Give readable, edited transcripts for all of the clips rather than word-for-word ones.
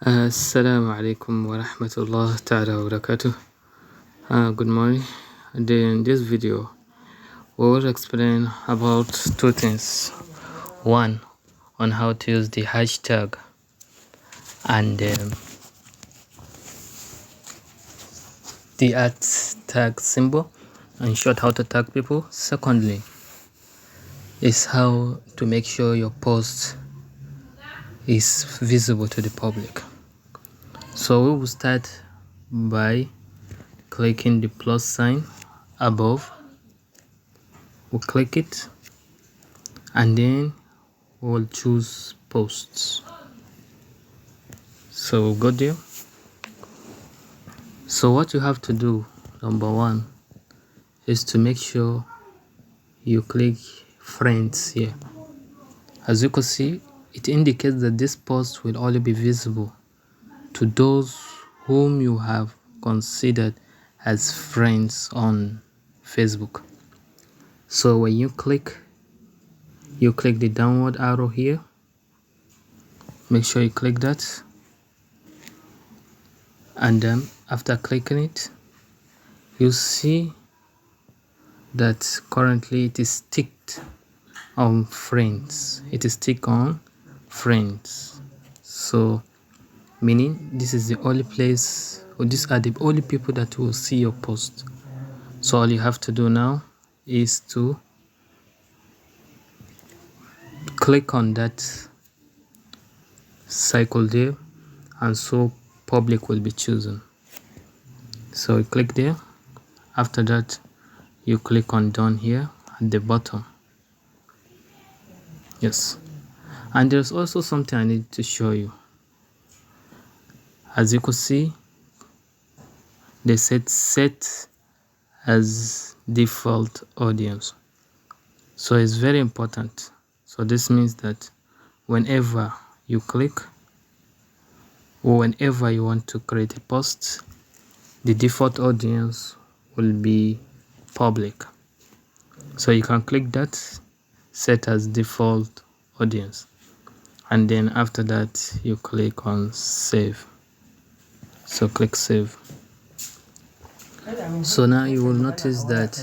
Assalamu alaikum wa rahmatullah ta'ala wa barakatuh. Good morning. In this video, we will explain about two things. One, on how to use the hashtag and the @tag symbol. In short, how to tag people. Secondly, is how to make sure your post is visible to the public. So we will start by clicking the plus sign above. We'll click it and then we'll choose posts. So we'll go there. So what you have to do, number one, is to make sure you click friends here. As you can see, it indicates that this post will only be visible to those whom you have considered as friends on Facebook. So when you click the downward arrow here. Make sure you click that, and then after clicking it, you see that currently it is ticked on friends. It is ticked on friends. So meaning this is the only place, or these are the only people that will see your post. So all you have to do now is to click on that cycle there, and so public will be chosen. So you click there. After that, you click on done here at the bottom. Yes, and there's also something I need to show you. As you can see, they said set as default audience. So it's very important. So this means that whenever you click, or whenever you want to create a post, the default audience will be public. So you can click that, set as default audience, and then after that you click on save. So click save. So now you will notice that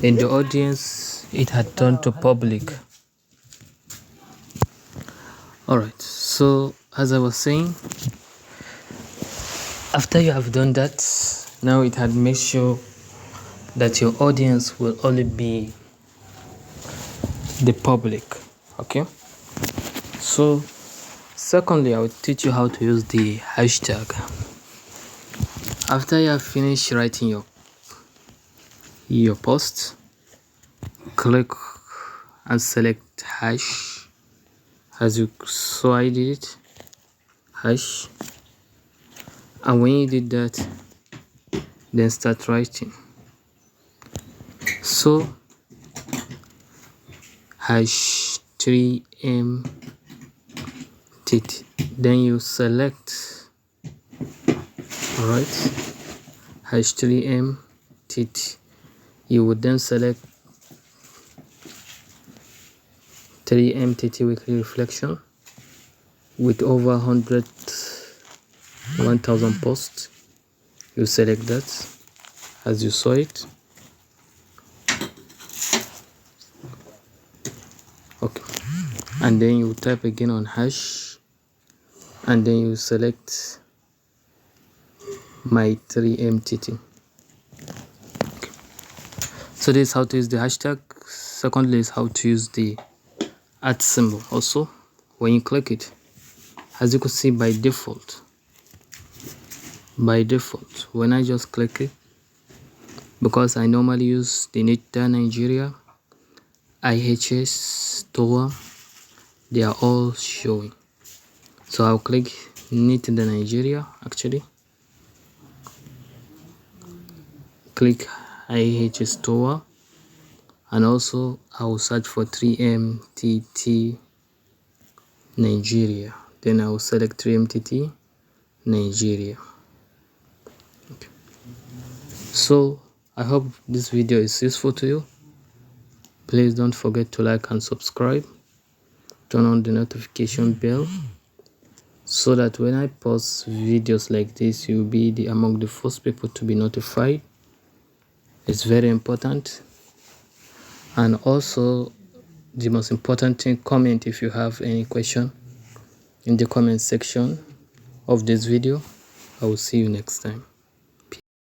in the audience it had turned to public. Alright, so as I was saying, after you have done that, now it had made sure that your audience will only be the public. Okay, so secondly, I will teach you how to use the hashtag. After you have finished writing your post, click and select hash. As you saw, I did it, hash, and when you did that, then start writing. So hash 3m tit, then you select, all right, hash 3m tit. You would then select 3MTT weekly reflection with over 1,000 posts. You select that as you saw it. Okay, and then you type again on hash, and then you select my 3MTT. Okay. So this is how to use the hashtag. Secondly is how to use the @ symbol. Also, when you click it, as you can see, by default, when I just click it, because I normally use the NITDA Nigeria, IHS, TOA, they are all showing. So I'll click NITDA Nigeria, actually click IHS TOA, and also I will search for 3MTT Nigeria. Then I will select 3MTT Nigeria. Okay. So I hope this video is useful to you. Please don't forget to like and subscribe. Turn on the notification bell so that when I post videos like this, you'll be among the first people to be notified. It's very important. And also, the most important thing, comment if you have any question in the comment section of this video. I will see you next time.